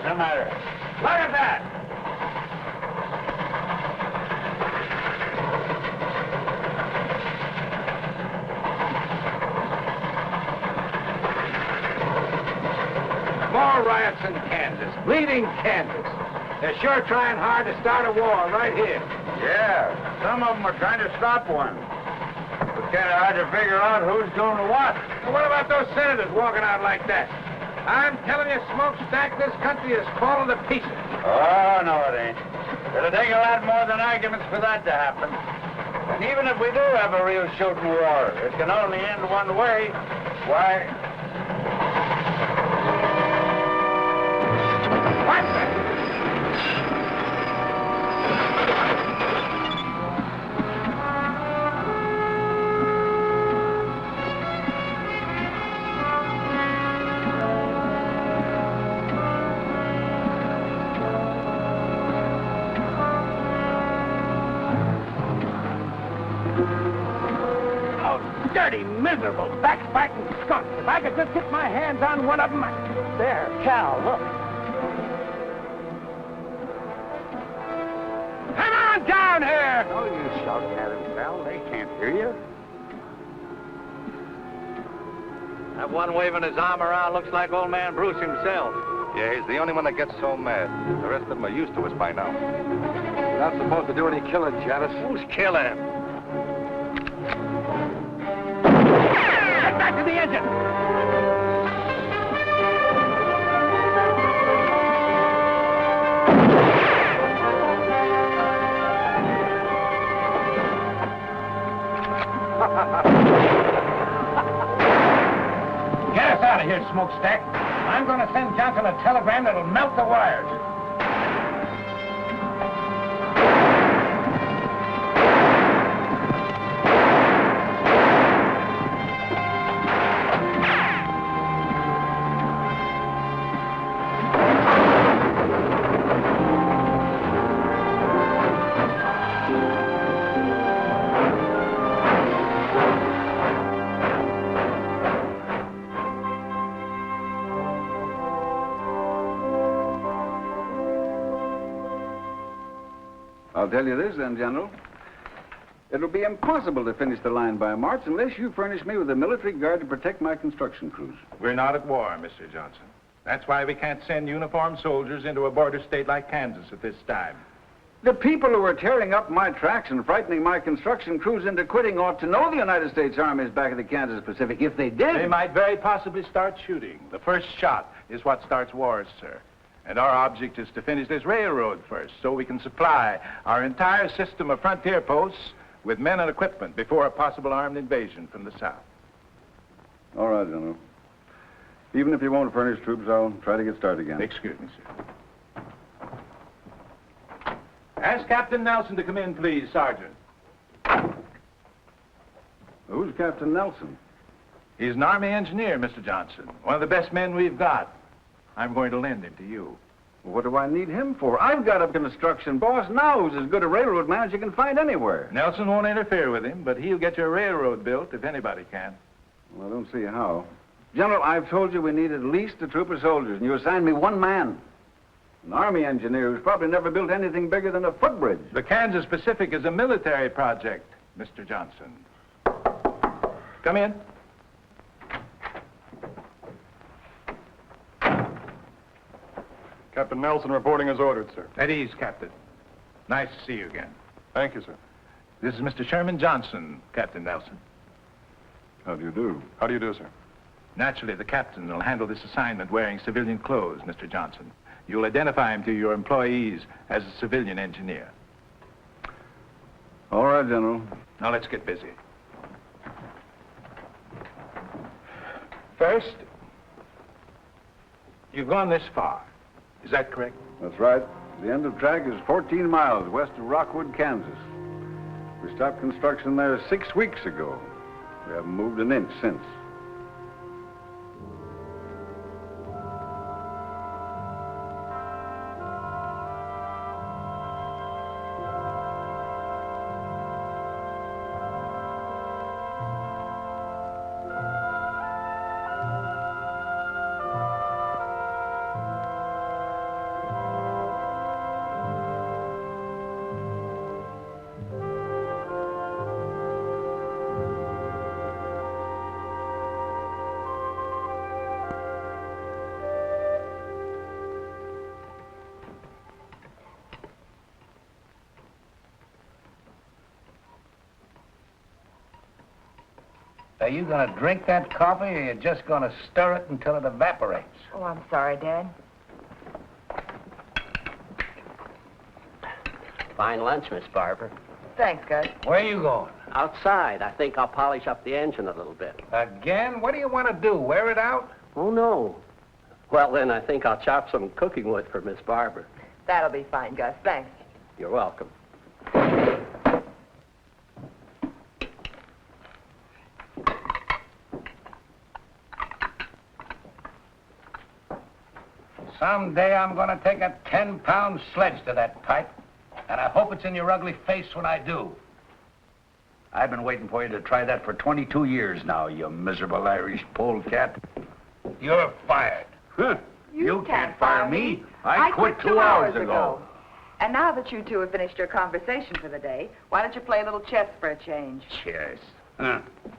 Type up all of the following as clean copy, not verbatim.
What's the matter? Look at that! More riots in Kansas, bleeding Kansas. They're sure trying hard to start a war right here. Yeah, some of them are trying to stop one. But kind of hard to figure out who's doing what. Now, what about those senators walking out like that? I'm telling you, Smokestack, this country is falling to pieces. Oh, no, it ain't. It'll take a lot more than arguments for that to happen. And even if we do have a real shooting war, it can only end one way. Why? What the? Dirty, miserable, backbiting skunks. If I could just get my hands on one of them. There, Cal, look. Come on down here! Oh, you shouting at him, pal. They can't hear you. That one waving his arm around looks like old man Bruce himself. Yeah, he's the only one that gets so mad. The rest of them are used to us by now. You're not supposed to do any killing, Janice. Who's killing? Get back to the engine! Get us out of here, Smokestack. I'm going to send Johnson a telegram that'll melt the wires. I'll tell you this, then, General. It'll be impossible to finish the line by March unless you furnish me with a military guard to protect my construction crews. We're not at war, Mr. Johnson. That's why we can't send uniformed soldiers into a border state like Kansas at this time. The people who are tearing up my tracks and frightening my construction crews into quitting ought to know the United States Army is back in the Kansas Pacific. If they did... They might very possibly start shooting. The first shot is what starts wars, sir. And our object is to finish this railroad first, so we can supply our entire system of frontier posts with men and equipment before a possible armed invasion from the south. All right, General. Even if you won't furnish troops, I'll try to get started again. Excuse me, sir. Ask Captain Nelson to come in, please, Sergeant. Who's Captain Nelson? He's an Army engineer, Mr. Johnson. One of the best men we've got. I'm going to lend him to you. What do I need him for? I've got a construction boss now who's as good a railroad man as you can find anywhere. Nelson won't interfere with him, but he'll get your railroad built if anybody can. Well, I don't see how. General, I've told you we need at least a troop of soldiers, and you assigned me one man. An Army engineer who's probably never built anything bigger than a footbridge. The Kansas Pacific is a military project, Mr. Johnson. Come in. Captain Nelson reporting as ordered, sir. At ease, Captain. Nice to see you again. Thank you, sir. This is Mr. Sherman Johnson, Captain Nelson. How do you do? How do you do, sir? Naturally, the captain will handle this assignment wearing civilian clothes, Mr. Johnson. You'll identify him to your employees as a civilian engineer. All right, General. Now, let's get busy. First, you've gone this far. Is that correct? That's right. The end of track is 14 miles west of Rockwood, Kansas. We stopped construction there 6 weeks ago. We haven't moved an inch since. Are you going to drink that coffee, or are you just going to stir it until it evaporates? Oh, I'm sorry, Dad. Fine lunch, Miss Barber. Thanks, Gus. Where are you going? Outside. I think I'll polish up the engine a little bit. Again? What do you want to do, wear it out? Oh, no. Well, then I think I'll chop some cooking wood for Miss Barber. That'll be fine, Gus. Thanks. You're welcome. Someday I'm going to take a 10-pound sledge to that pipe, and I hope it's in your ugly face when I do. I've been waiting for you to try that for 22 years now, you miserable Irish polecat. You're fired. Huh. You can't fire me. I quit 2 hours ago. And now that you two have finished your conversation for the day, why don't you play a little chess for a change? Chess.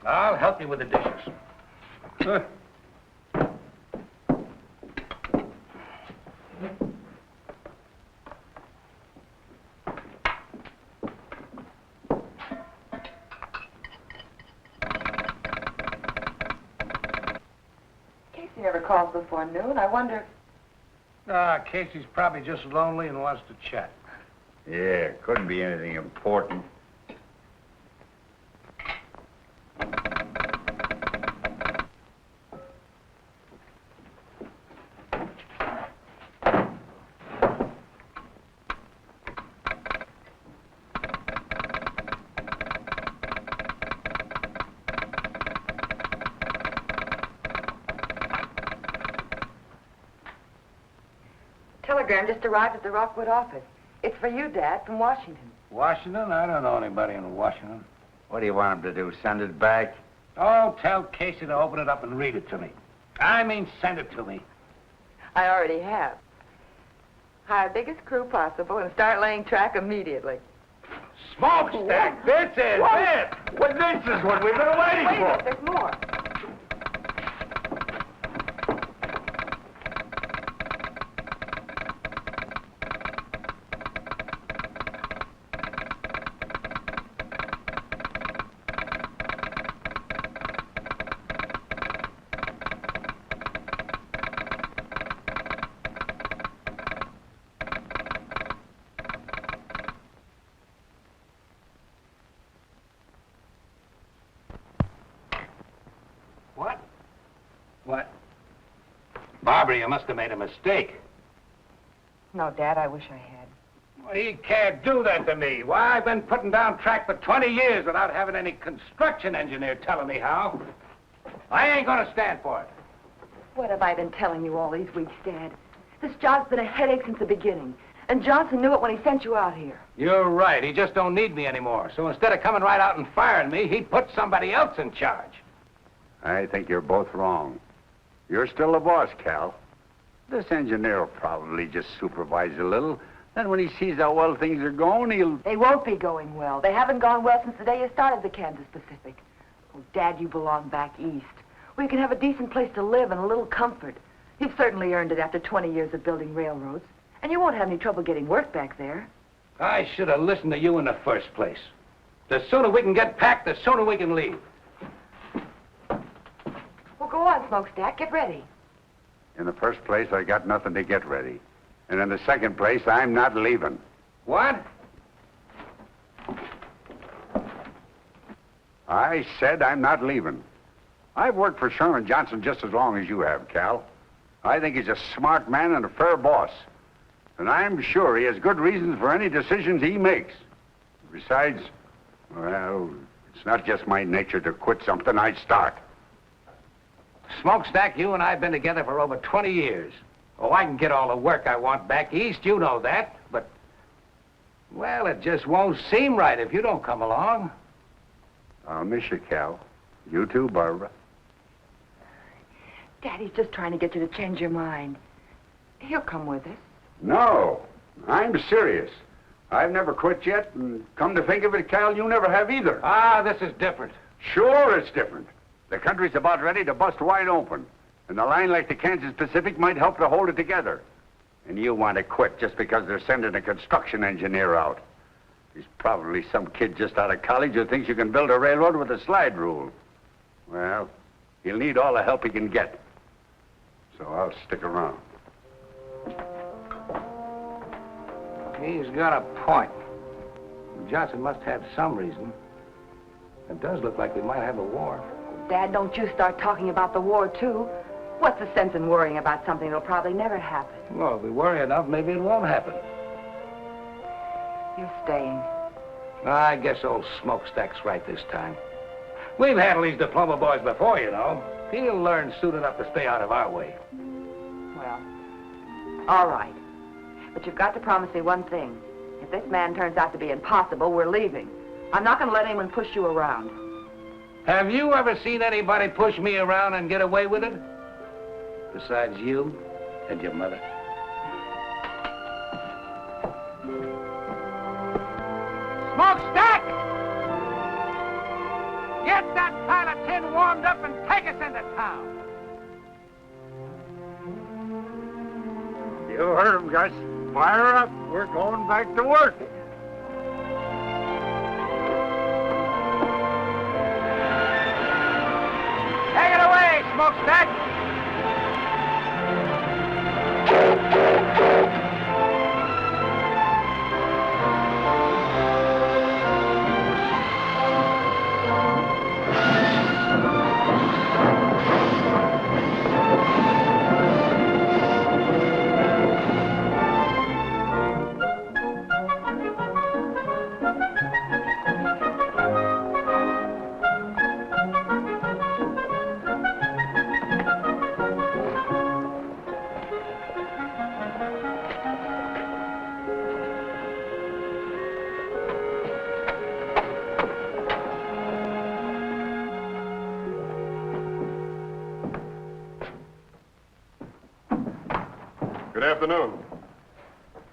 I'll help you with the dishes. Casey never calls before noon. I wonder... Casey's probably just lonely and wants to chat. Yeah, couldn't be anything important. Telegram just arrived at the Rockwood office. It's for you, Dad, from Washington. Washington? I don't know anybody in Washington. What do you want him to do, send it back? Oh, tell Casey to open it up and read it to me. I mean, send it to me. I already have. Hire biggest crew possible and start laying track immediately. Smokestack, this is it! Well, this is what we've been waiting Wait a for. minute, there's more. What? Barbara, you must have made a mistake. No, Dad, I wish I had. Well, he can't do that to me. Why, I've been putting down track for 20 years without having any construction engineer telling me how. I ain't gonna stand for it. What have I been telling you all these weeks, Dad? This job's been a headache since the beginning. And Johnson knew it when he sent you out here. You're right. He just don't need me anymore. So instead of coming right out and firing me, he'd put somebody else in charge. I think you're both wrong. You're still the boss, Cal. This engineer will probably just supervise a little. Then when he sees how well things are going, he'll... They won't be going well. They haven't gone well since the day you started the Kansas Pacific. Oh, Dad, you belong back east, where you can have a decent place to live and a little comfort. You've certainly earned it after 20 years of building railroads. And you won't have any trouble getting work back there. I should have listened to you in the first place. The sooner we can get packed, the sooner we can leave. Well, go on, Smokestack. Get ready. In the first place, I got nothing to get ready. And in the second place, I'm not leaving. What? I said I'm not leaving. I've worked for Sherman Johnson just as long as you have, Cal. I think he's a smart man and a fair boss. And I'm sure he has good reasons for any decisions he makes. Besides, well, it's not just my nature to quit something I start. Smokestack, you and I have been together for over 20 years. Oh, I can get all the work I want back east, you know that. But, well, it just won't seem right if you don't come along. I'll miss you, Cal. You too, Barbara. Daddy's just trying to get you to change your mind. He'll come with us. No, I'm serious. I've never quit yet, and come to think of it, Cal, you never have either. Ah, this is different. Sure, it's different. The country's about ready to bust wide open, and a line like the Kansas Pacific might help to hold it together. And you want to quit just because they're sending a construction engineer out. He's probably some kid just out of college who thinks you can build a railroad with a slide rule. Well, he'll need all the help he can get. So I'll stick around. He's got a point. Johnson must have some reason. It does look like we might have a war. Dad, don't you start talking about the war, too. What's the sense in worrying about something that'll probably never happen? Well, if we worry enough, maybe it won't happen. You're staying. I guess old Smokestack's right this time. We've handled these diploma boys before, you know. He'll learn soon enough to stay out of our way. Well, all right. But you've got to promise me one thing. If this man turns out to be impossible, we're leaving. I'm not going to let anyone push you around. Have you ever seen anybody push me around and get away with it? Besides you and your mother. Smokestack! Get that pile of tin warmed up and take us into town. You heard him, Gus. Fire up. We're going back to work. Take it away, Smokestack! Good afternoon.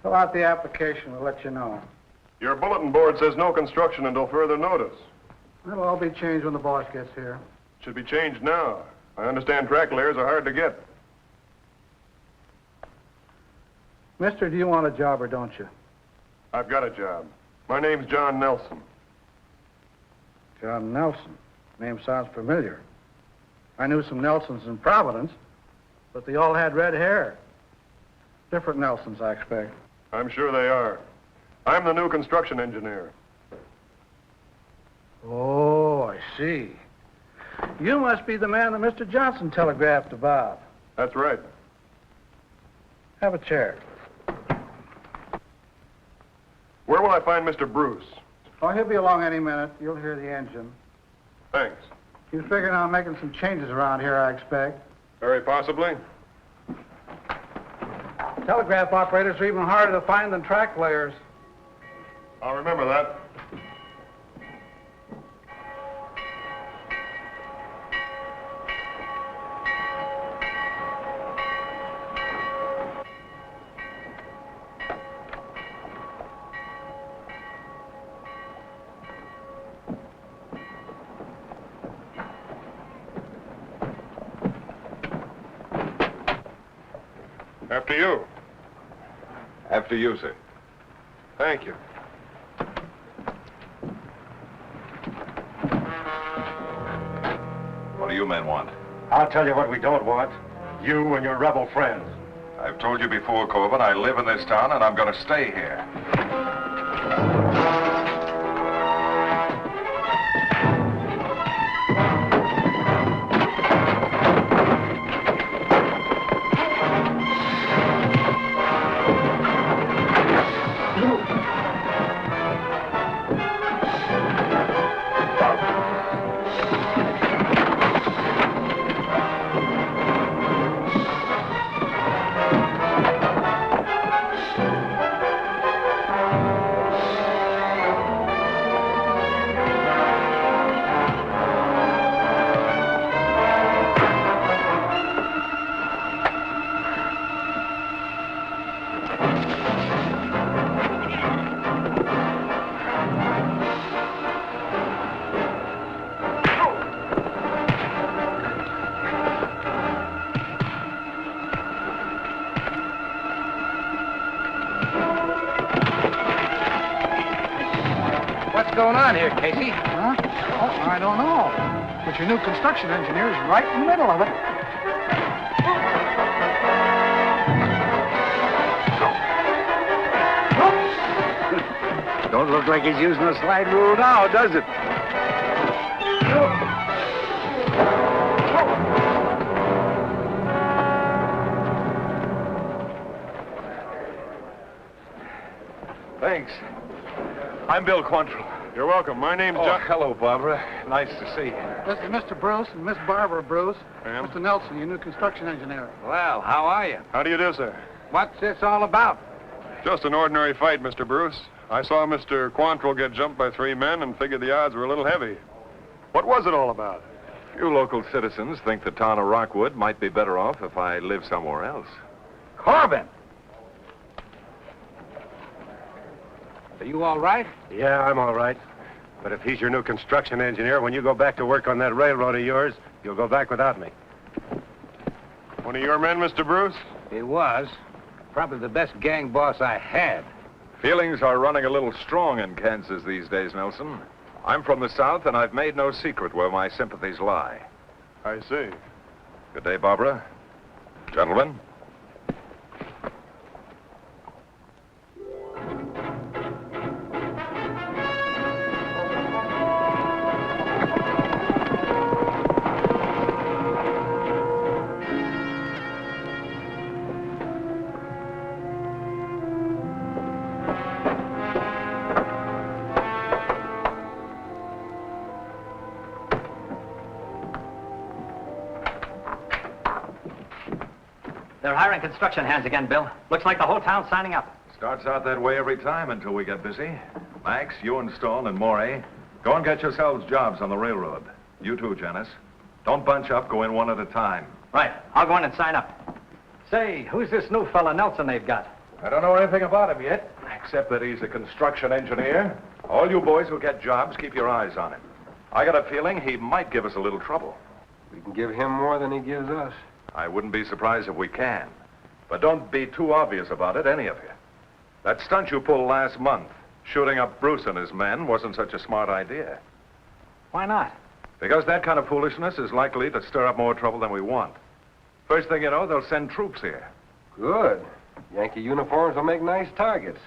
Fill out the application. We'll let you know. Your bulletin board says no construction until further notice. It'll all be changed when the boss gets here. Should be changed now. I understand track layers are hard to get. Mister, do you want a job or don't you? I've got a job. My name's John Nelson. John Nelson. Name sounds familiar. I knew some Nelsons in Providence, but they all had red hair. Different Nelsons, I expect. I'm sure they are. I'm the new construction engineer. Oh, I see. You must be the man that Mr. Johnson telegraphed about. That's right. Have a chair. Where will I find Mr. Bruce? Oh, he'll be along any minute. You'll hear the engine. Thanks. He's figuring on making some changes around here, I expect. Very possibly. Telegraph operators are even harder to find than track layers. I'll remember that. After you. After you, sir. Thank you. What do you men want? I'll tell you what we don't want. You and your rebel friends. I've told you before, Corbin, I live in this town and I'm going to stay here. What's going on here, Casey? Huh? Oh, I don't know. But your new construction engineer is right in the middle of it. Don't look like he's using a slide rule now, does it? Thanks. I'm Bill Quantrill. You're welcome. My name's John. Hello, Barbara. Nice to see you. This is Mr. Bruce and Miss Barbara Bruce. Ma'am? Mr. Nelson, your new construction engineer. Well, how are you? How do you do, sir? What's this all about? Just an ordinary fight, Mr. Bruce. I saw Mr. Quantrill get jumped by 3 men and figured the odds were a little heavy. What was it all about? You local citizens think the town of Rockwood might be better off if I live somewhere else. Corbin! Are you all right? Yeah, I'm all right. But if he's your new construction engineer, when you go back to work on that railroad of yours, you'll go back without me. One of your men, Mr. Bruce? It was. Probably the best gang boss I had. Feelings are running a little strong in Kansas these days, Nelson. I'm from the South, and I've made no secret where my sympathies lie. I see. Good day, Barbara. Gentlemen. They're hiring construction hands again, Bill. Looks like the whole town's signing up. Starts out that way every time until we get busy. Max, you and Stone and Morey, go and get yourselves jobs on the railroad. You too, Janice. Don't bunch up. Go in one at a time. Right. I'll go in and sign up. Say, who's this new fella Nelson they've got? I don't know anything about him yet, except that he's a construction engineer. All you boys who get jobs, keep your eyes on him. I got a feeling he might give us a little trouble. We can give him more than he gives us. I wouldn't be surprised if we can. But don't be too obvious about it, any of you. That stunt you pulled last month, shooting up Bruce and his men, wasn't such a smart idea. Why not? Because that kind of foolishness is likely to stir up more trouble than we want. First thing you know, they'll send troops here. Good. Yankee uniforms will make nice targets.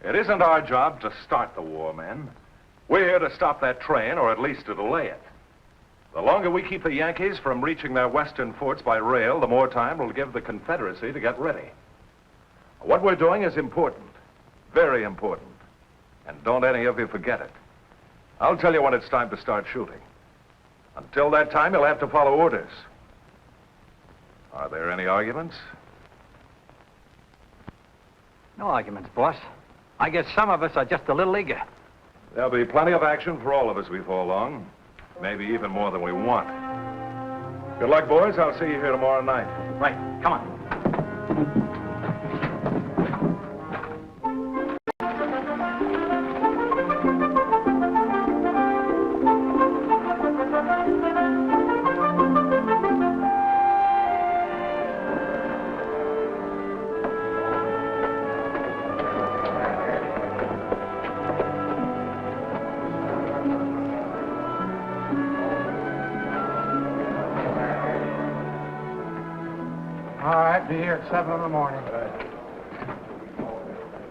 It isn't our job to start the war, men. We're here to stop that train, or at least to delay it. The longer we keep the Yankees from reaching their western forts by rail, the more time it'll give the Confederacy to get ready. What we're doing is important, very important. And don't any of you forget it. I'll tell you when it's time to start shooting. Until that time, you'll have to follow orders. Are there any arguments? No arguments, boss. I guess some of us are just a little eager. There'll be plenty of action for all of us before long. Maybe even more than we want. Good luck, boys. I'll see you here tomorrow night. Right. Come on. All right, be here at 7 in the morning.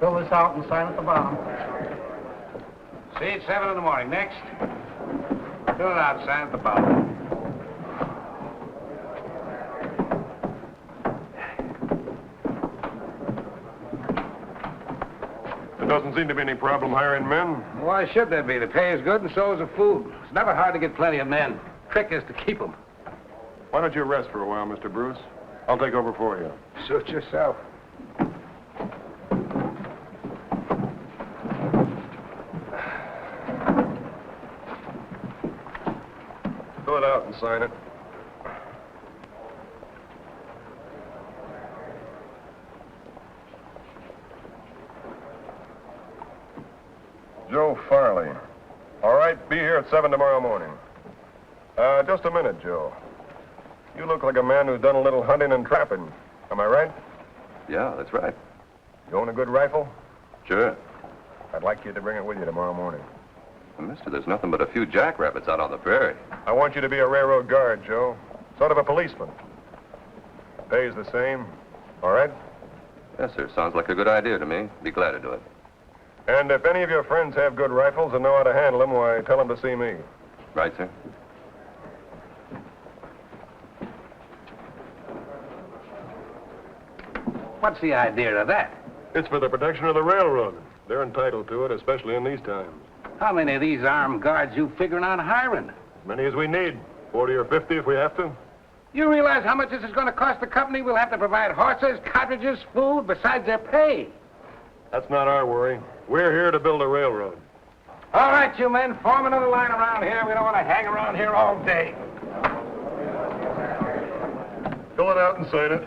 Fill this out and sign at the bottom. See you at 7 in the morning. Next. Fill it out, sign at the bottom. There doesn't seem to be any problem hiring men. Why should there be? The pay is good and so is the food. It's never hard to get plenty of men. Trick is to keep them. Why don't you rest for a while, Mr. Bruce? I'll take over for you. Suit yourself. Fill it out and sign it. Joe Fowley. All right, be here at 7 tomorrow morning. Just a minute, Joe. You look like a man who's done a little hunting and trapping. Am I right? Yeah, that's right. You own a good rifle? Sure. I'd like you to bring it with you tomorrow morning. Mister, there's nothing but a few jackrabbits out on the prairie. I want you to be a railroad guard, Joe. Sort of a policeman. Pays the same. All right? Yes, sir. Sounds like a good idea to me. Be glad to do it. And if any of your friends have good rifles and know how to handle them, why, tell them to see me. Right, sir? What's the idea of that? It's for the protection of the railroad. They're entitled to it, especially in these times. How many of these armed guards you figuring on hiring? As many as we need. 40 or 50 if we have to. You realize how much this is going to cost the company? We'll have to provide horses, cartridges, food, besides their pay. That's not our worry. We're here to build a railroad. All right, you men, form another line around here. We don't want to hang around here all day. Fill it out and sign it.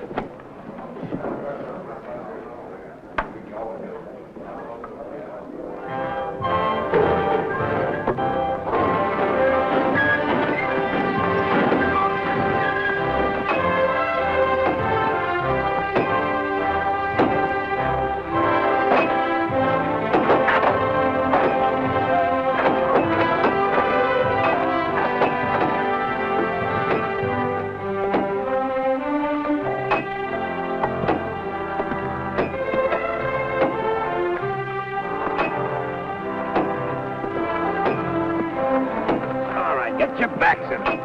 Get your backs in it.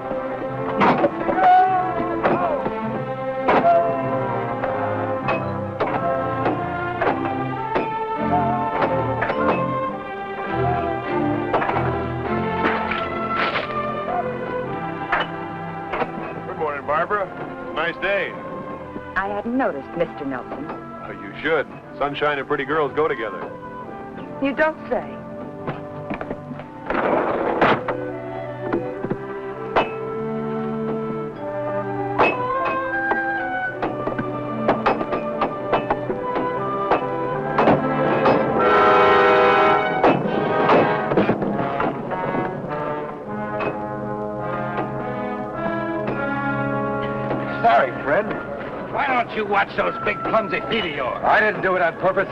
Good morning, Barbara. Nice day. I hadn't noticed, Mr. Nelson. Oh, you should. Sunshine and pretty girls go together. You don't say. Sorry, Fred. Why don't you watch those big clumsy feet of yours? I didn't do it on purpose.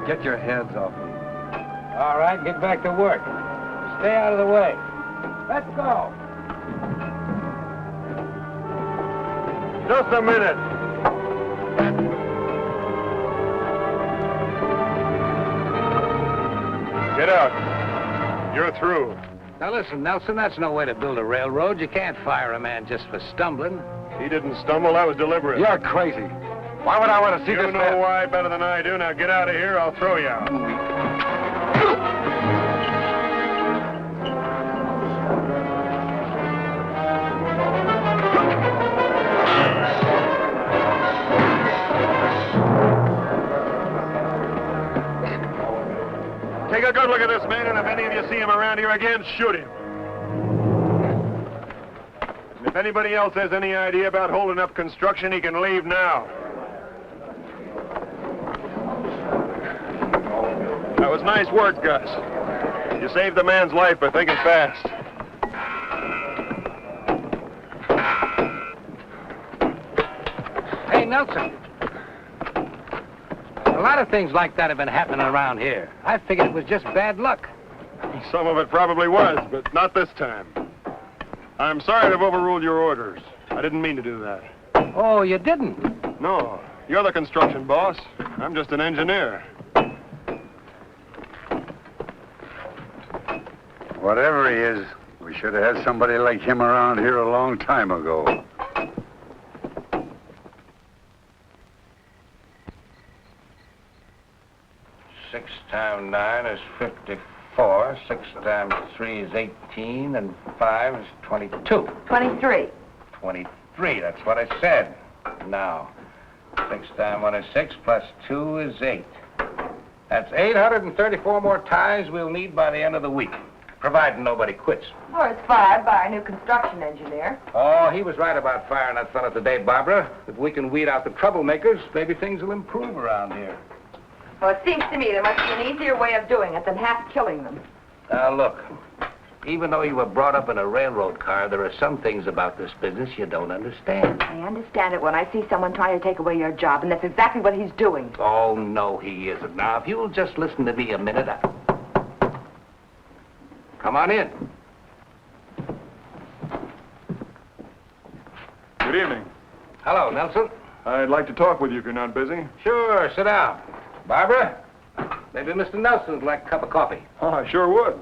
Get your hands off me. All right, get back to work. Stay out of the way. Let's go. Just a minute. Get out. You're through. Now listen, Nelson, that's no way to build a railroad. You can't fire a man just for stumbling. He didn't stumble. That was deliberate. You're crazy. Why would I want to see You this know man? why better than I do. Now get out of here. I'll throw you out. Take a good look at this man, and if any of you see him around here again, shoot him. And if anybody else has any idea about holding up construction, he can leave now. That was nice work, Gus. You saved the man's life by thinking fast. Hey, Nelson. A lot of things like that have been happening around here. I figured it was just bad luck. Some of it probably was, but not this time. I'm sorry to have overruled your orders. I didn't mean to do that. Oh, you didn't? No, you're the construction boss. I'm just an engineer. Whatever he is, we should have had somebody like him around here a long time ago. 6 times 9 is 54. 6 times 3 is 18, and 5 is 22. 23. 23, that's what I said. Now, 6 times 1 is 6, plus 2 is 8. That's 834 more ties we'll need by the end of the week, providing nobody quits. Or it's fired by our new construction engineer. Oh, he was right about firing that fella today, Barbara. If we can weed out the troublemakers, maybe things will improve around here. Well, it seems to me there must be an easier way of doing it than half killing them. Now, look, even though you were brought up in a railroad car, there are some things about this business you don't understand. I understand it when I see someone trying to take away your job, and that's exactly what he's doing. Oh, no, he isn't. Now, if you'll just listen to me a minute, Come on in. Good evening. Hello, Nelson. I'd like to talk with you if you're not busy. Sure, sit down. Barbara, maybe Mr. Nelson'd like a cup of coffee. Oh, I sure would.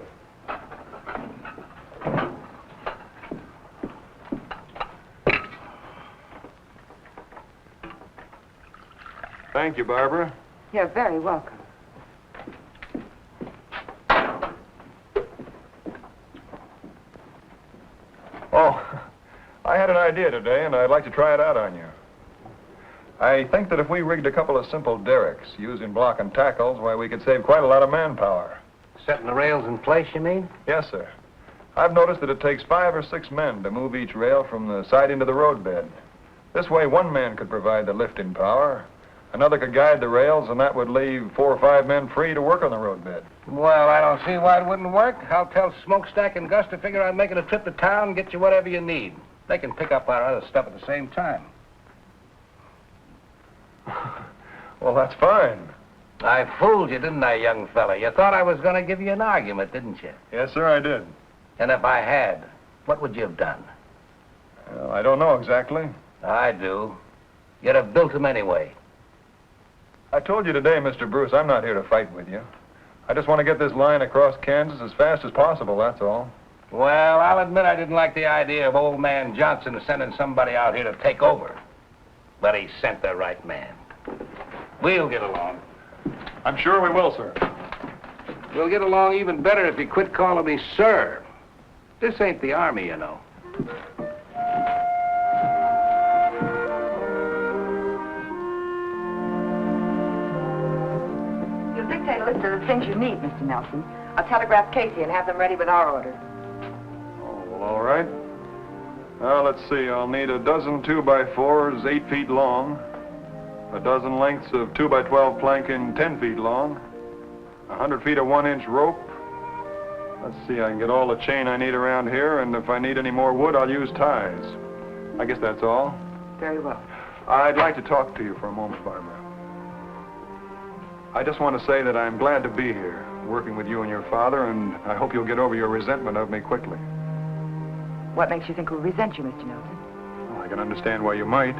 Thank you, Barbara. You're very welcome. Oh, I had an idea today, and I'd like to try it out on you. I think that if we rigged a couple of simple derricks using block and tackles, why, we could save quite a lot of manpower. Setting the rails in place, you mean? Yes, sir. I've noticed that it takes 5 or 6 men to move each rail from the siding to the roadbed. This way, one man could provide the lifting power, another could guide the rails, and that would leave 4 or 5 men free to work on the roadbed. Well, I don't see why it wouldn't work. I'll tell Smokestack and Gus to figure out making a trip to town and get you whatever you need. They can pick up our other stuff at the same time. Well, that's fine. I fooled you, didn't I, young fella? You thought I was going to give you an argument, didn't you? Yes, sir, I did. And if I had, what would you have done? Well, I don't know exactly. I do. You'd have built them anyway. I told you today, Mr. Bruce, I'm not here to fight with you. I just want to get this line across Kansas as fast as possible, that's all. Well, I'll admit I didn't like the idea of old man Johnson sending somebody out here to take over. But he sent the right man. We'll get along. I'm sure we will, sir. We'll get along even better if you quit calling me sir. This ain't the Army, you know. You'll dictate a list of the things you need, Mr. Nelson. I'll telegraph Casey and have them ready with our order. Oh, well, all right. Let's see. I'll need a dozen 2x4s 8 feet long, a dozen lengths of 2x12 planking 10 feet long, 100 feet of 1-inch rope. Let's see, I can get all the chain I need around here, and if I need any more wood, I'll use ties. I guess that's all. Very well. I'd like to talk to you for a moment, Barbara. I just want to say that I'm glad to be here, working with you and your father, and I hope you'll get over your resentment of me quickly. What makes you think we'll resent you, Mr. Nelson? Well, I can understand why you might,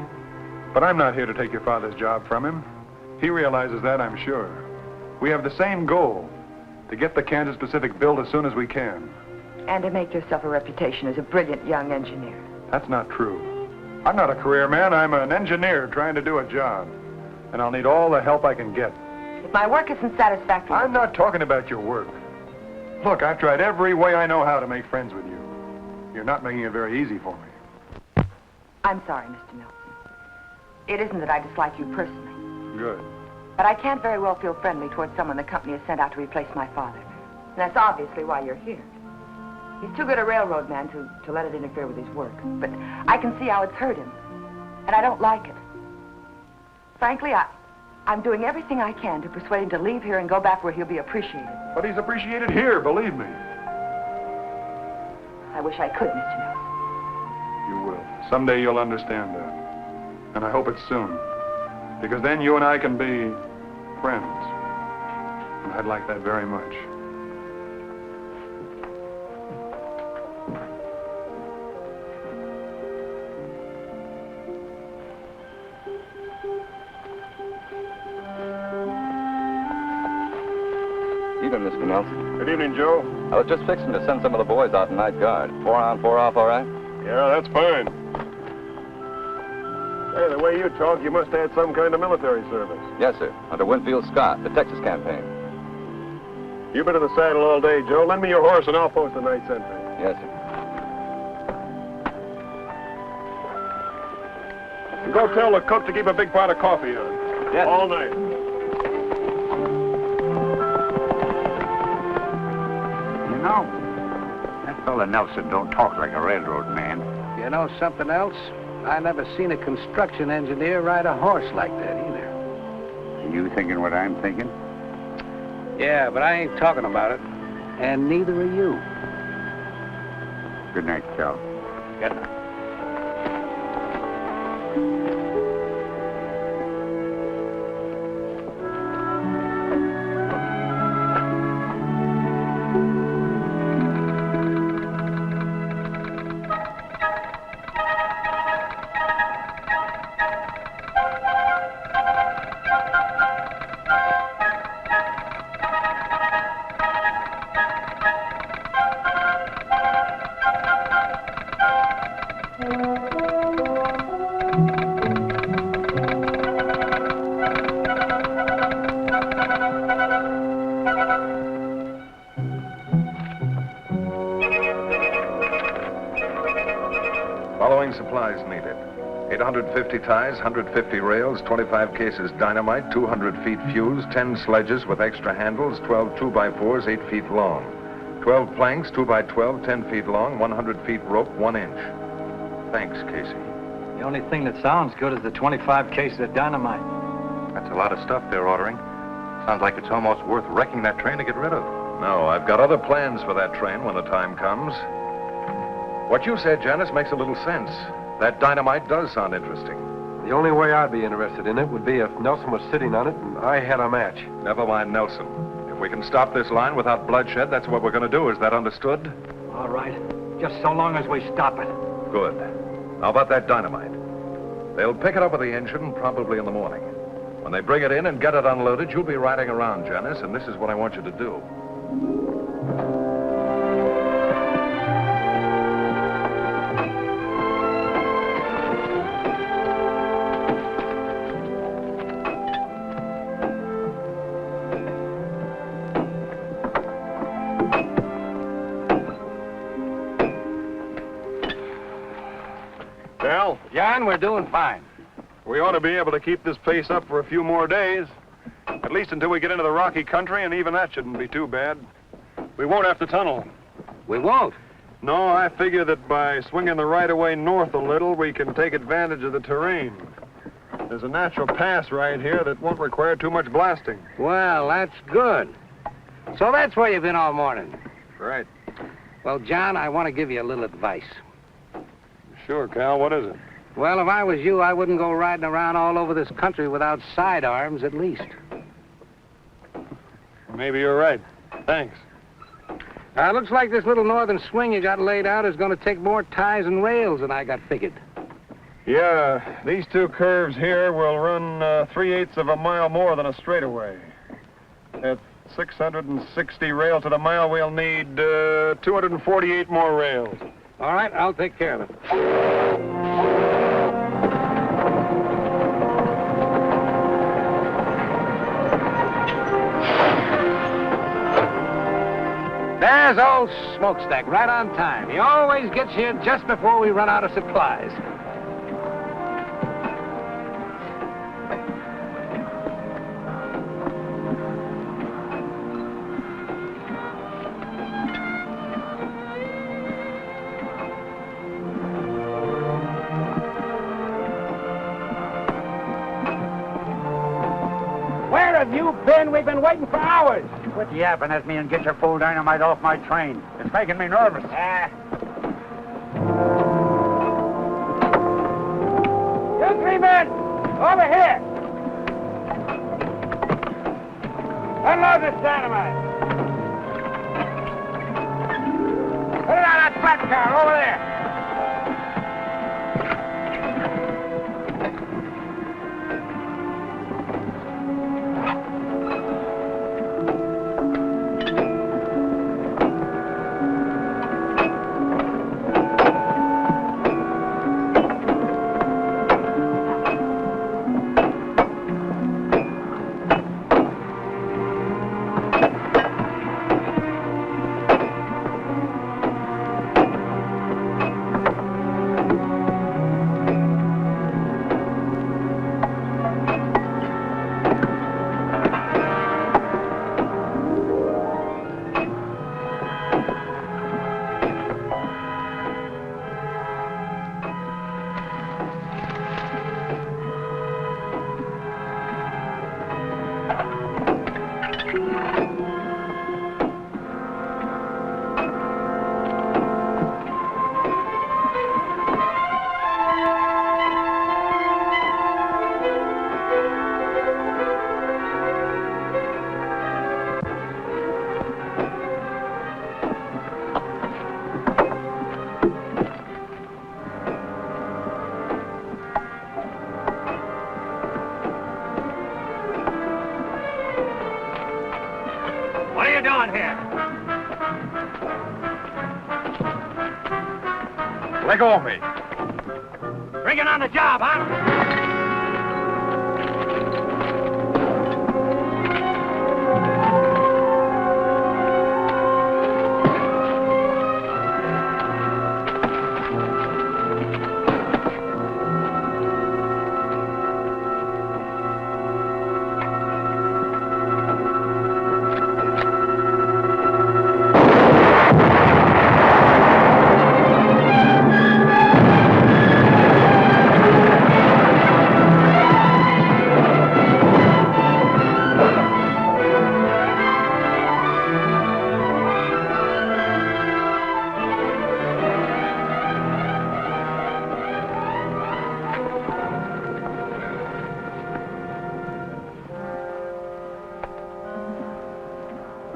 but I'm not here to take your father's job from him. He realizes that, I'm sure. We have the same goal, to get the Kansas Pacific built as soon as we can. And to make yourself a reputation as a brilliant young engineer. That's not true. I'm not a career man. I'm an engineer trying to do a job. And I'll need all the help I can get. If my work isn't satisfactory... I'm not talking about your work. Look, I've tried every way I know how to make friends with you. You're not making it very easy for me. I'm sorry, Mr. Nelson. It isn't that I dislike you personally. Good. But I can't very well feel friendly towards someone the company has sent out to replace my father. And that's obviously why you're here. He's too good a railroad man to let it interfere with his work. But I can see how it's hurt him. And I don't like it. Frankly, I'm doing everything I can to persuade him to leave here and go back where he'll be appreciated. But he's appreciated here, believe me. I wish I could, Mr. Nelson. You will. Someday you'll understand that. And I hope it's soon. Because then you and I can be friends. And I'd like that very much. Evening, Mr. Nelson. Good evening, Joe. I was just fixing to send some of the boys out in night guard. 4 on, 4 off, all right? Yeah, that's fine. Hey, the way you talk, you must have had some kind of military service. Yes, sir. Under Winfield Scott, the Texas campaign. You've been in the saddle all day, Joe. Lend me your horse and I'll post the night sentry. Yes, sir. And go tell the cook to keep a big pot of coffee on. Yes. All night. You know, that fella Nelson don't talk like a railroad man. You know something else? I never seen a construction engineer ride a horse like that either. Are you thinking what I'm thinking? Yeah, but I ain't talking about it. And neither are you. Good night, Cal. Good night. Following supplies needed. 850 ties, 150 rails, 25 cases dynamite, 200 feet fuse, 10 sledges with extra handles, 12 2x4s 8 feet long, 12 planks 2x12, 10 feet long, 100 feet rope, 1 inch. Thanks, Casey. The only thing that sounds good is the 25 cases of dynamite. That's a lot of stuff they're ordering. Sounds like it's almost worth wrecking that train to get rid of. No, I've got other plans for that train when the time comes. What you said, Janice, makes a little sense. That dynamite does sound interesting. The only way I'd be interested in it would be if Nelson was sitting on it and I had a match. Never mind Nelson. If we can stop this line without bloodshed, that's what we're going to do. Is that understood? All right. Just so long as we stop it. Good. How about that dynamite? They'll pick it up with the engine probably in the morning. When they bring it in and get it unloaded, you'll be riding around, Janice, and this is what I want you to do. Well, John, we're doing fine. We ought to be able to keep this pace up for a few more days. At least until we get into the rocky country, and even that shouldn't be too bad. We won't have to tunnel. We won't. No, I figure that by swinging the right-of-way north a little, we can take advantage of the terrain. There's a natural pass right here that won't require too much blasting. Well, that's good. So that's where you've been all morning. Right. Well, John, I want to give you a little advice. Sure, Cal. What is it? Well, if I was you, I wouldn't go riding around all over this country without sidearms, at least. Maybe you're right. Thanks. Looks like this little northern swing you got laid out is going to take more ties and rails than I got figured. Yeah, these two curves here will run 3/8 of a mile more than a straightaway. At 660 rails to the mile, we'll need 248 more rails. All right, I'll take care of it. There's old Smokestack, right on time. He always gets here just before we run out of supplies. Where have you been? We've been waiting for hours. Quit yapping at me and get your full dynamite off my train. It's making me nervous. You three men, over here. Unload this dynamite. Put it on that flat car over there. What are you doing here? Let go of me. Bring it on the job, huh?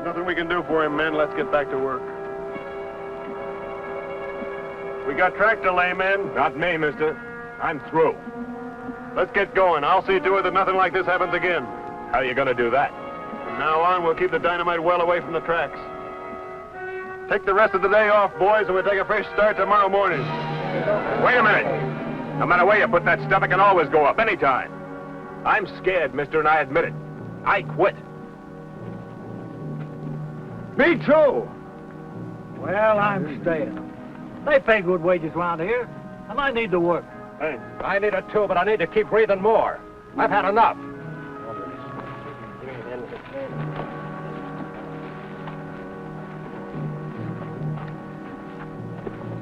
Nothing we can do for him, men. Let's get back to work. We got track delay, men. Not me, mister. I'm through. Let's get going. I'll see to it that nothing like this happens again. How are you going to do that? From now on, we'll keep the dynamite well away from the tracks. Take the rest of the day off, boys, and we'll take a fresh start tomorrow morning. Wait a minute. No matter where you put that stuff, it can always go up anytime. I'm scared, mister, and I admit it. I quit. Me too. Well, I'm staying. They pay good wages around here, and I need to work. Hey, I need it too, but I need to keep breathing more. I've had enough.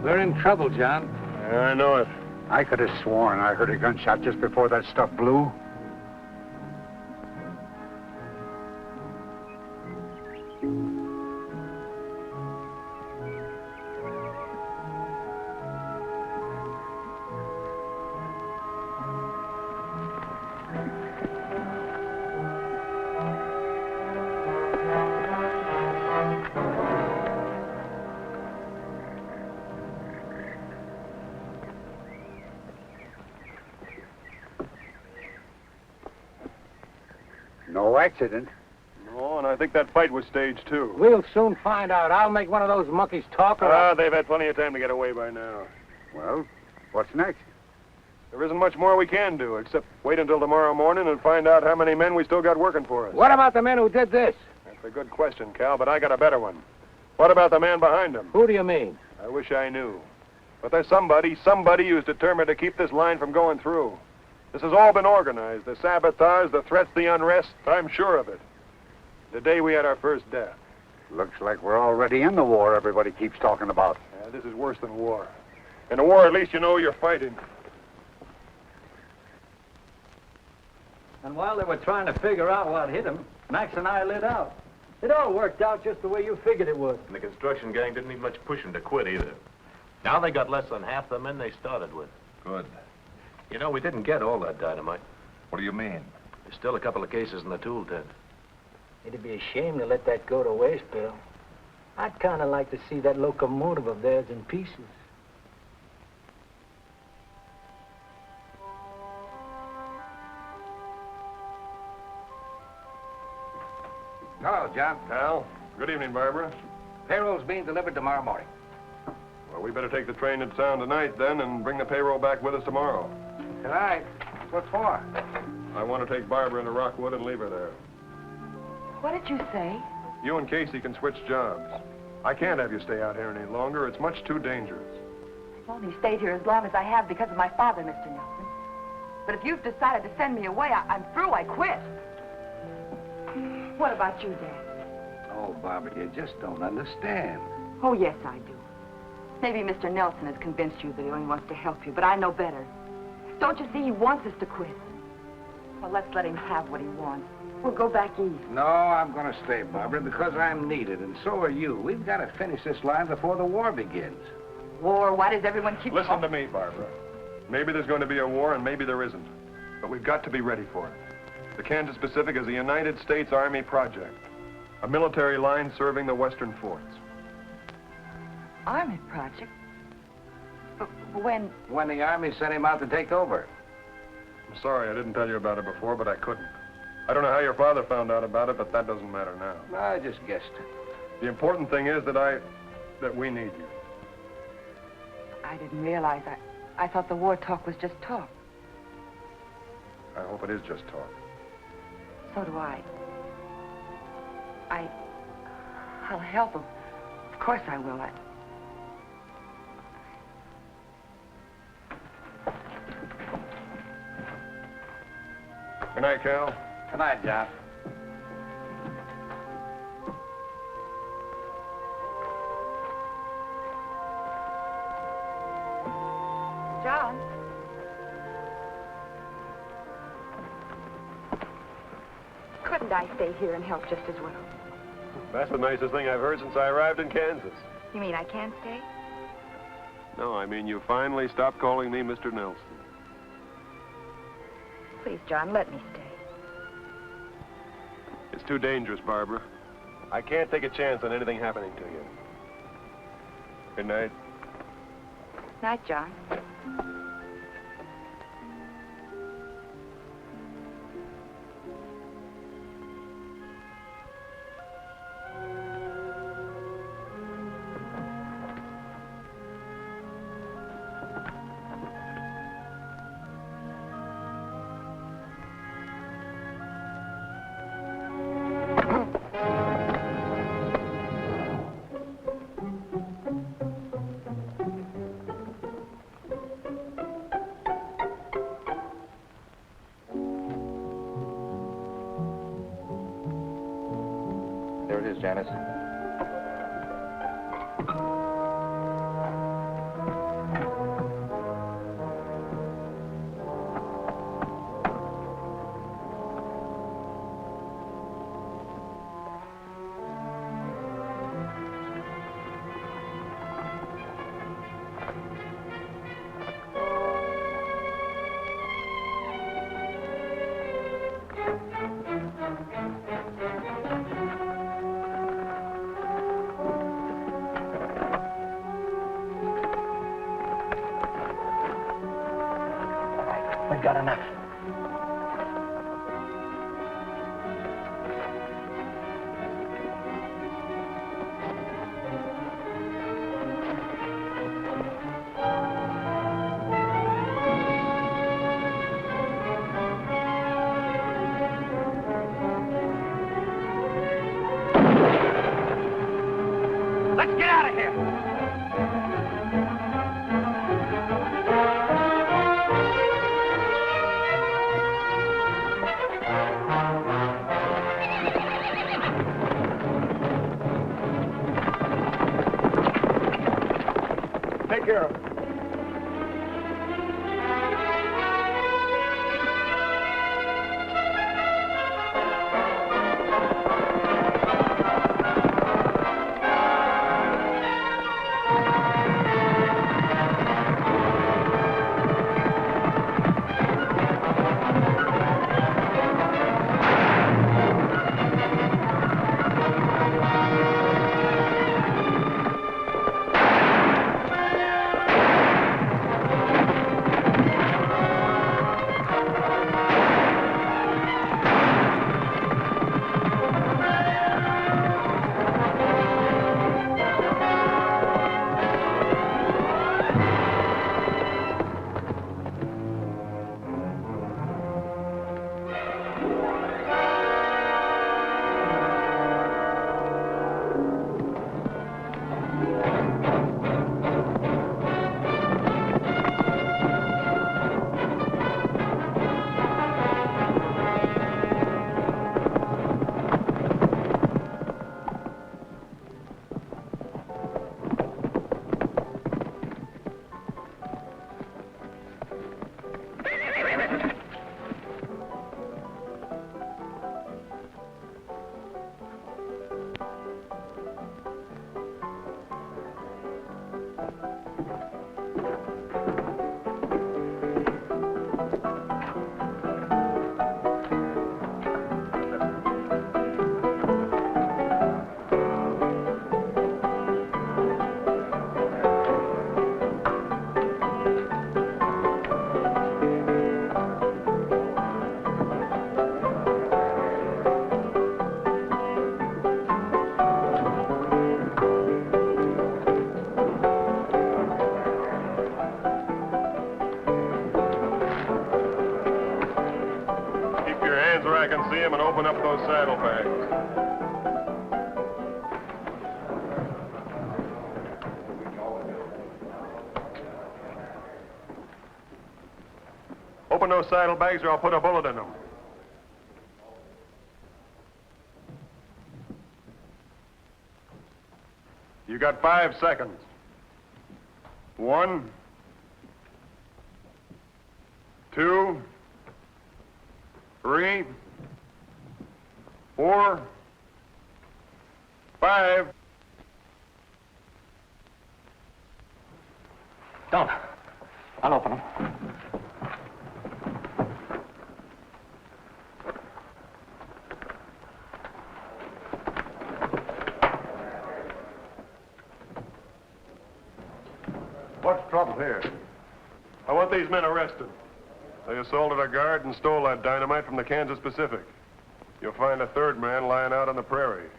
We're in trouble, John. I know it. I could have sworn I heard a gunshot just before that stuff blew. No accident. No, and I think that fight was staged, too. We'll soon find out. I'll make one of those monkeys talk or... They've had plenty of time to get away by now. Well, what's next? There isn't much more we can do, except wait until tomorrow morning and find out how many men we still got working for us. What about the men who did this? That's a good question, Cal, but I got a better one. What about the man behind him? Who do you mean? I wish I knew. But there's somebody who's determined to keep this line from going through. This has all been organized. The sabotage, the threats, the unrest. I'm sure of it. The day we had our first death. Looks like we're already in the war everybody keeps talking about. Yeah, this is worse than war. In a war, at least you know you're fighting. And while they were trying to figure out what hit him, Max and I lit out. It all worked out just the way you figured it would. And the construction gang didn't need much pushing to quit either. Now they got less than half the men they started with. Good. You know, we didn't get all that dynamite. What do you mean? There's still a couple of cases in the tool tent. It'd be a shame to let that go to waste, Bill. I'd kind of like to see that locomotive of theirs in pieces. Hello, John. Cal, good evening, Barbara. Payroll's being delivered tomorrow morning. Well, we better take the train to town tonight, then, and bring the payroll back with us tomorrow. Tonight? What for? I want to take Barbara into Rockwood and leave her there. What did you say? You and Casey can switch jobs. I can't have you stay out here any longer. It's much too dangerous. I've only stayed here as long as I have because of my father, Mr. Nelson. But if you've decided to send me away, I'm through. I quit. What about you, Dad? Oh, Barbara, you just don't understand. Oh, yes, I do. Maybe Mr. Nelson has convinced you that he only wants to help you, but I know better. Don't you see he wants us to quit? Well, let's let him have what he wants. We'll go back east. No, I'm going to stay, Barbara, because I'm needed, and so are you. We've got to finish this line before the war begins. War? Why does everyone keep... Listen to me, Barbara. Maybe there's going to be a war, and maybe there isn't. But we've got to be ready for it. The Kansas Pacific is a United States Army project. A military line serving the western forts. Army project? But when... When the Army sent him out to take over. I'm sorry I didn't tell you about it before, but I couldn't. I don't know how your father found out about it, but that doesn't matter now. I just guessed. The important thing is that we need you. I didn't realize I thought the war talk was just talk. I hope it is just talk. So do I. I'll help him. Of course I will. Good night, Cal. Good night, John. John? Couldn't I stay here and help just as well? That's the nicest thing I've heard since I arrived in Kansas. You mean I can't stay? No, I mean you finally stopped calling me Mr. Nelson. Please, John, let me stay. It's too dangerous, Barbara. I can't take a chance on anything happening to you. Good night. Night, John. There it is, Janice. We've got enough. Let's get out of here! Take care of it. I can see him and open up those saddlebags. Open those saddlebags or I'll put a bullet in them. You got 5 seconds. 1, 2, 3, 4, 5. Don't. I'll open them. What's trouble here? I want these men arrested. They assaulted a guard and stole that dynamite from the Kansas Pacific. You'll find a third man lying out on the prairie.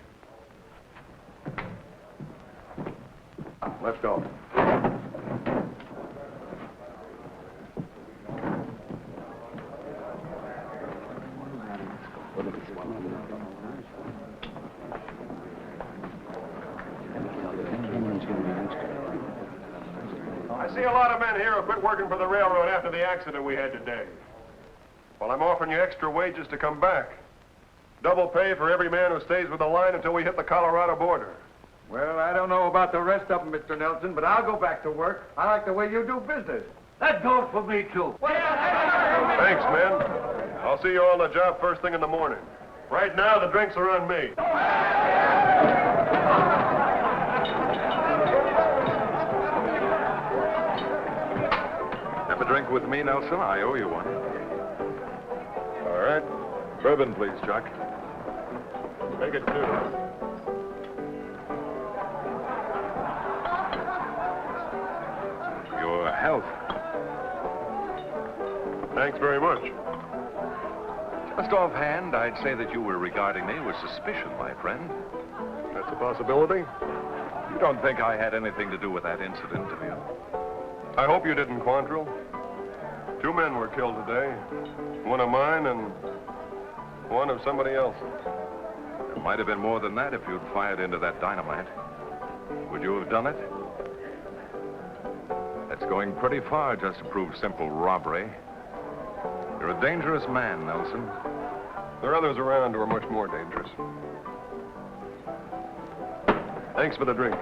Let's go. I see a lot of men here who quit working for the railroad after the accident we had today. Well, I'm offering you extra wages to come back. Double pay for every man who stays with the line until we hit the Colorado border. Well, I don't know about the rest of them, Mr. Nelson, but I'll go back to work. I like the way you do business. That goes for me, too. Thanks, men. I'll see you all on the job first thing in the morning. Right now, the drinks are on me. Have a drink with me, Nelson? I owe you one. All right. Bourbon, please, Chuck. Make it 2. Your health. Thanks very much. Just offhand, I'd say that you were regarding me with suspicion, my friend. That's a possibility. You don't think I had anything to do with that incident, do you? I hope you didn't, Quantrill. 2 men were killed today. One of mine and one of somebody else. It might have been more than that if you'd fired into that dynamite. Would you have done it? That's going pretty far just to prove simple robbery. You're a dangerous man, Nelson. There are others around who are much more dangerous. Thanks for the drink.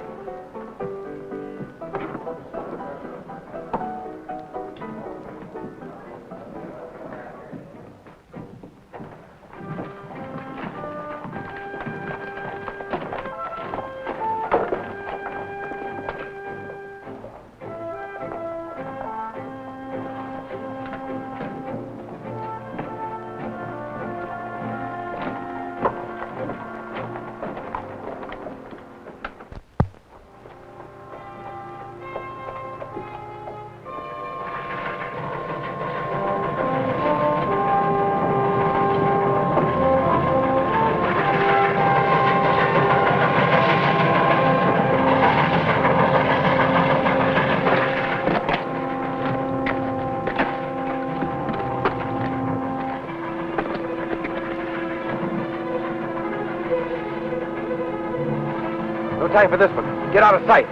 No time for this one. Get out of sight.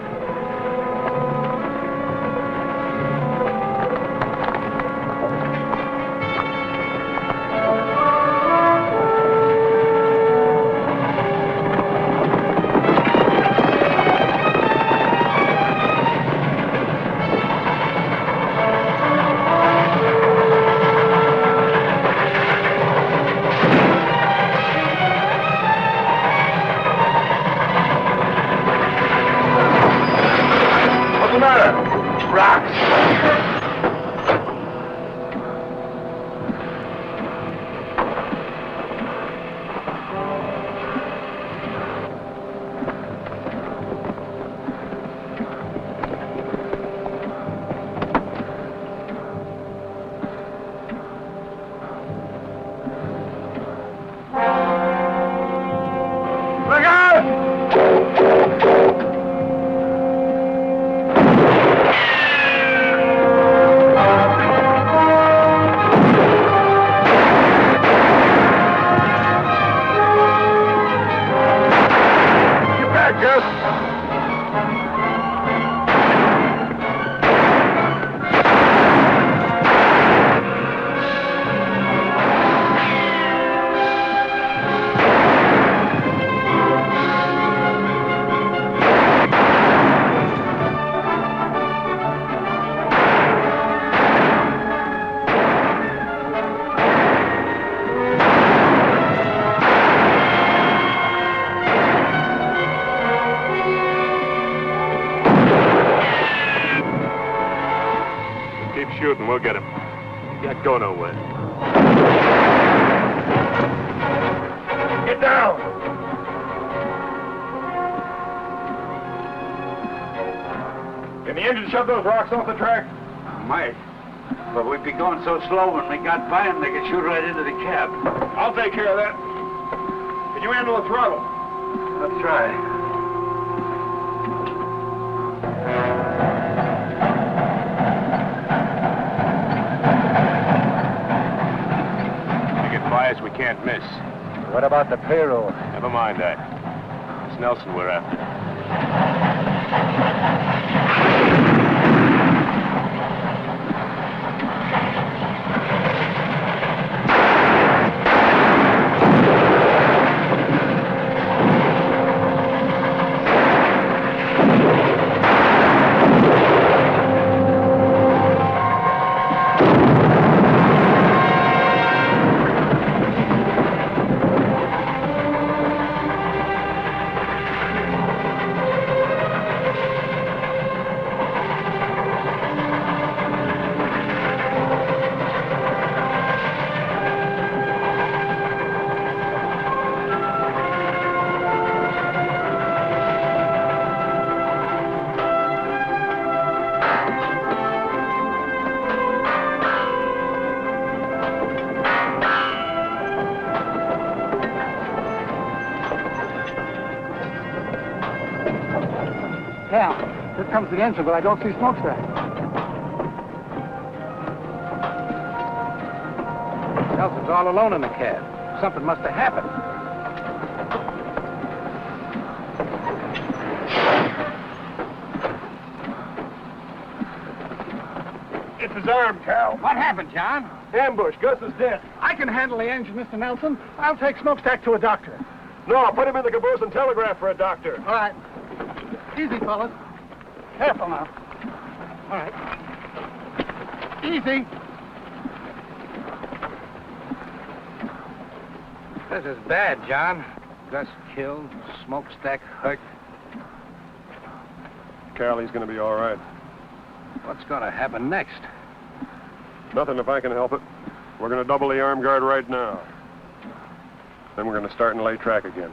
we'll get him. He can't go nowhere. Get down! Can the engine shove those rocks off the track? Might. But we'd be going so slow when we got by them, they could shoot right into the cab. I'll take care of that. Can you handle the throttle? I'll try. We get bias we can't miss. What about the payroll? Never mind that. It's Nelson we're after. Cal, here comes the engine, but I don't see smokestack. Nelson's all alone in the cab. Something must have happened. It's his arm, Cal. What happened, John? Ambush. Gus is dead. I can handle the engine, Mr. Nelson. I'll take smokestack to a doctor. No, put him in the caboose and telegraph for a doctor. All right. Easy, fellas. Careful now. All right. Easy. This is bad, John. Gus killed, smokestack hurt. Cal, he's going to be all right. What's going to happen next? Nothing if I can help it. We're going to double the arm guard right now. Then we're going to start and lay track again.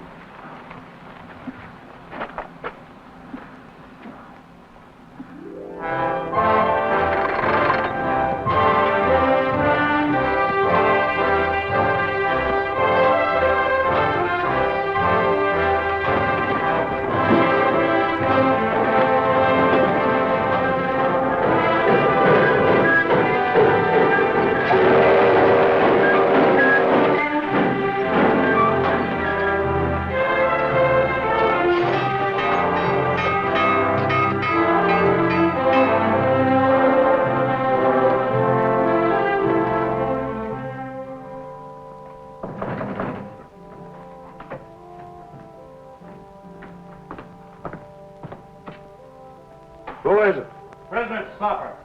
Who is it? Prisoner Stopper.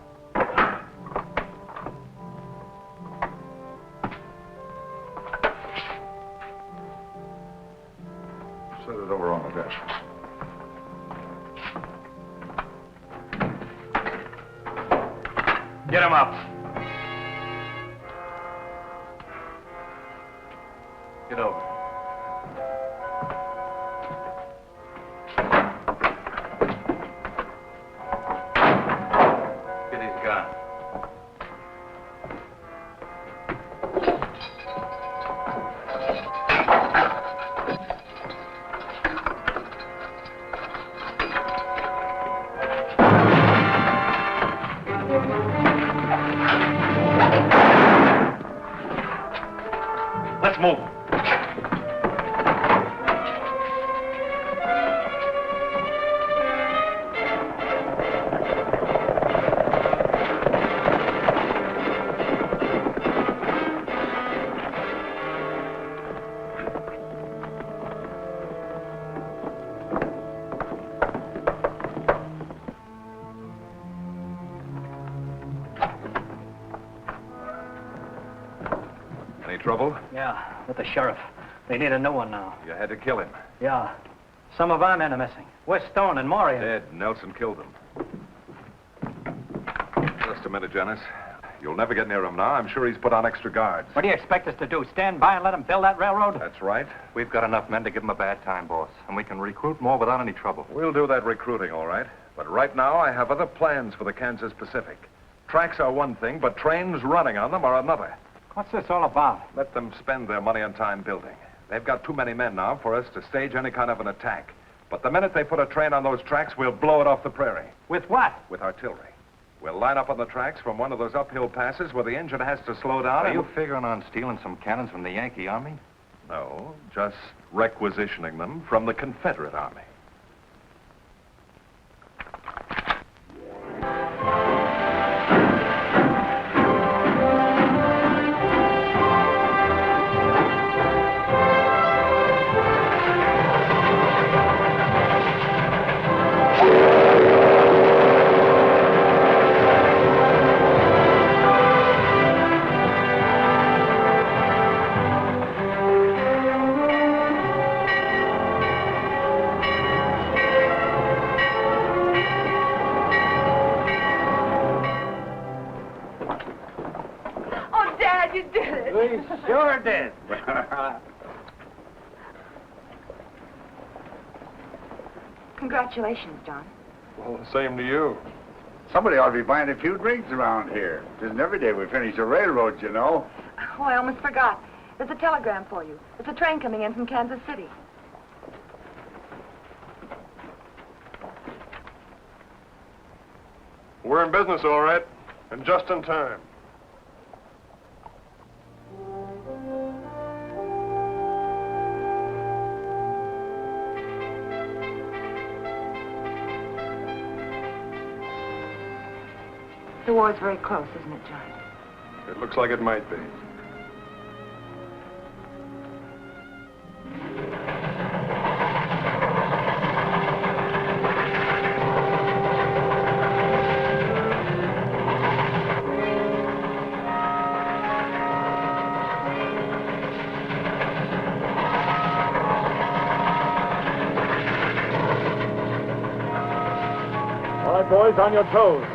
Set it over on the desk. Get him up. Get over. Get his gun. Let's move. Any trouble? Yeah, with the sheriff. They need a new one now. You had to kill him. Yeah. Some of our men are missing. West Stone and Morian. Dead. Nelson killed them. Just a minute, Janice. You'll never get near him now. I'm sure he's put on extra guards. What do you expect us to do? Stand by and let him build that railroad? That's right. We've got enough men to give him a bad time, boss. And we can recruit more without any trouble. We'll do that recruiting, all right. But right now, I have other plans for the Kansas Pacific. Tracks are one thing, but trains running on them are another. What's this all about? Let them spend their money on time building. They've got too many men now for us to stage any kind of an attack. But the minute they put a train on those tracks, we'll blow it off the prairie. With what? With artillery. We'll line up on the tracks from one of those uphill passes where the engine has to slow down. Are you figuring on stealing some cannons from the Yankee Army? No, just requisitioning them from the Confederate Army. Sure did. Congratulations, John. Well, the same to you. Somebody ought to be buying a few drinks around here. It isn't every day we finish a railroad, you know. Oh, I almost forgot. There's a telegram for you. It's a train coming in from Kansas City. We're in business, all right, and just in time. The war's very close, isn't it, John? It looks like it might be. All right, boys, on your toes.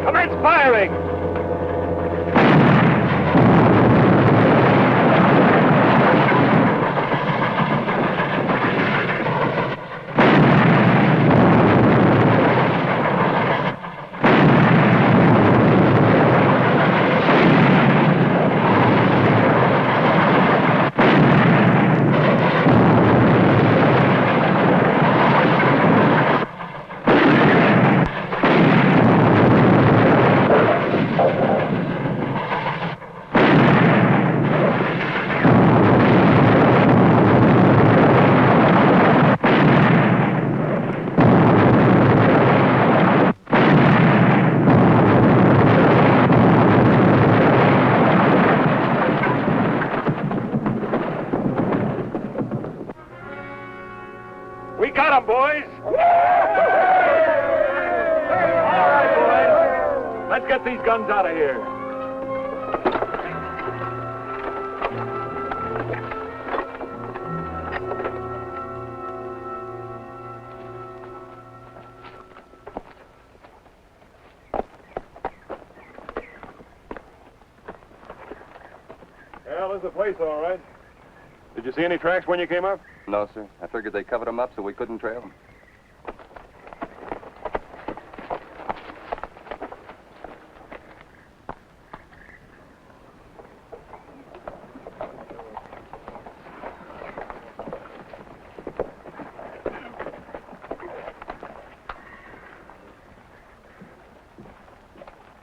Commence firing! We got him, boys! All right, boys. Let's get these guns out of here. Well, this is the place, all right. Did you see any tracks when you came up? No, sir. I figured they covered them up so we couldn't trail them.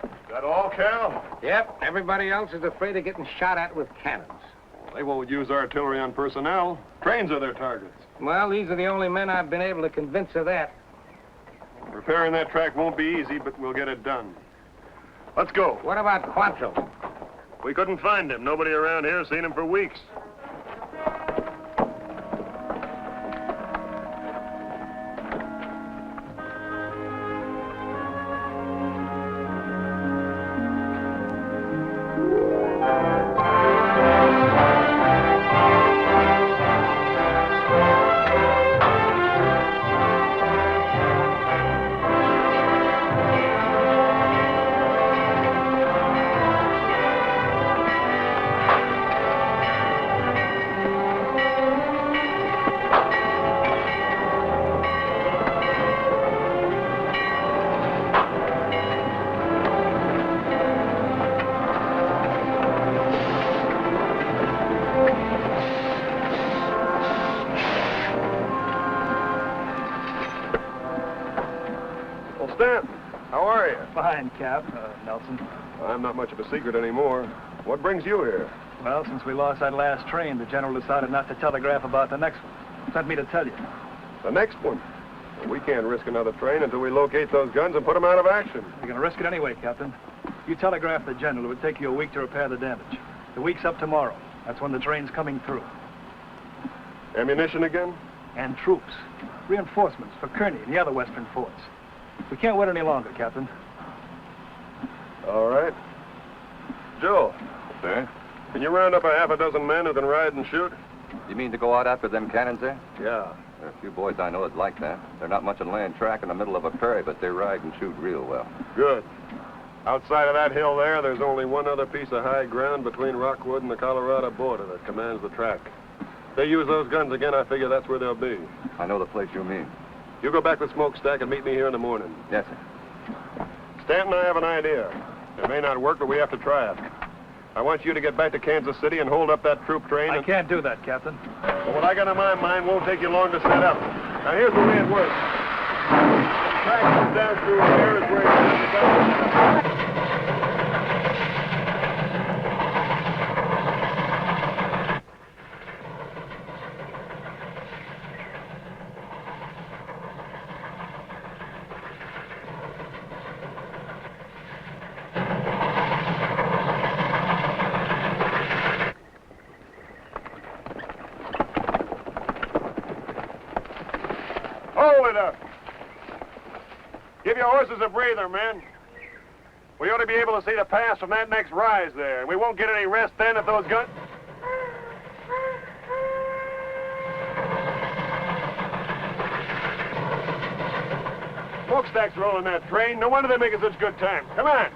Is that all, Cal? Yep. Everybody else is afraid of getting shot at with cannons. They won't use artillery on personnel. Trains are their targets. Well, these are the only men I've been able to convince of that. Repairing that track won't be easy, but we'll get it done. Let's go. What about Quantrill? We couldn't find him. Nobody around here has seen him for weeks. Grant. How are you? Fine, Cap. Nelson. I'm not much of a secret anymore. What brings you here? Well, since we lost that last train, the general decided not to telegraph about the next one. Sent me to tell you. The next one? Well, we can't risk another train until we locate those guns and put them out of action. You're going to risk it anyway, Captain. You telegraph the general. It would take you a week to repair the damage. The week's up tomorrow. That's when the train's coming through. Ammunition again? And troops. Reinforcements for Kearney and the other western forts. We can't wait any longer, Captain. All right. Joe. Sir? Can you round up a half a dozen men who can ride and shoot? You mean to go out after them cannons there? Yeah. There are a few boys I know that like that. They're not much of a land track in the middle of a prairie, but they ride and shoot real well. Good. Outside of that hill there's only one other piece of high ground between Rockwood and the Colorado border that commands the track. If they use those guns again, I figure that's where they'll be. I know the place you mean. You go back to the smokestack and meet me here in the morning. Yes, sir. Stanton and I have an idea. It may not work, but we have to try it. I want you to get back to Kansas City and hold up that troop train. I can't do that, Captain. Well, what I got in my mind won't take you long to set up. Now, here's the way it works. The track comes down through here is where you have to go. Give your horses a breather, men. We ought to be able to see the pass from that next rise there. We won't get any rest then if those guns... Smokestack's rolling that train. No wonder they're making such good time. Come on.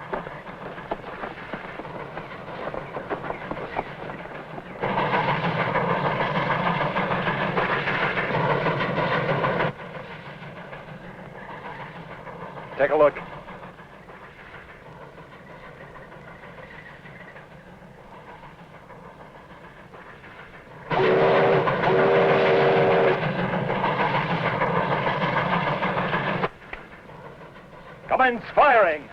Take a look. Commence firing.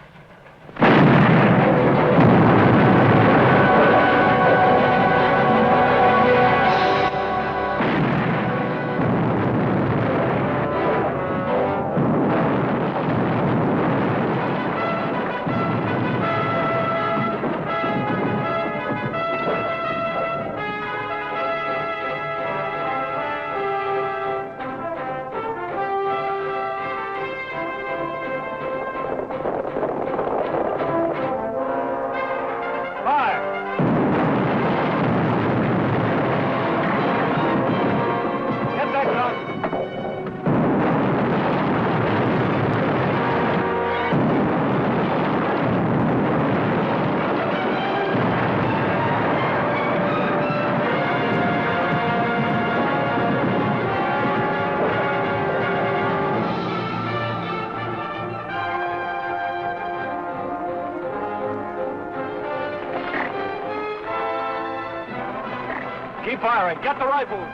Keep firing. Get the rifles.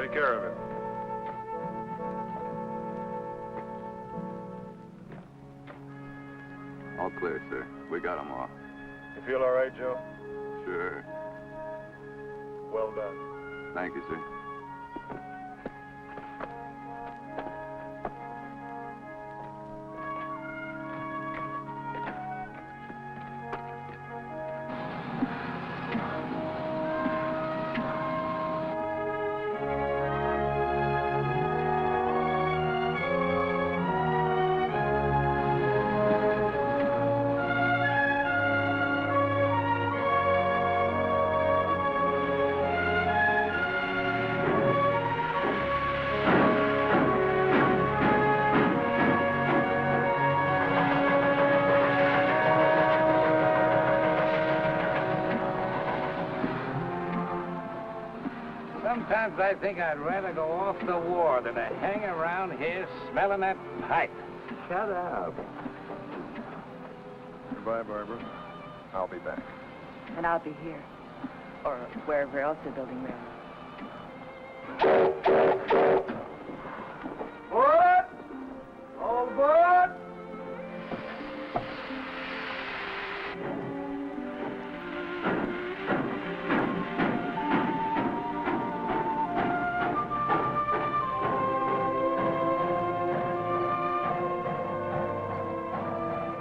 take care of it. All clear, sir. We got them all. You feel all right, Joe? Sure. Well done. Thank you, sir. Sometimes I think I'd rather go off the war than to hang around here smelling that pipe. Shut up. Goodbye, Barbara. I'll be back. And I'll be here. Or wherever else they're building railroads. Board! All aboard!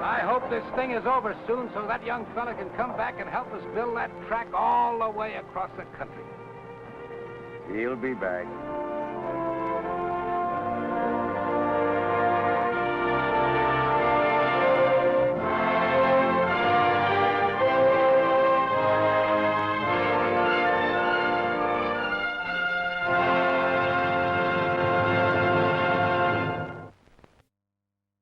I hope this thing is over soon so that young fella can come back and help us build that track all the way across the country. He'll be back.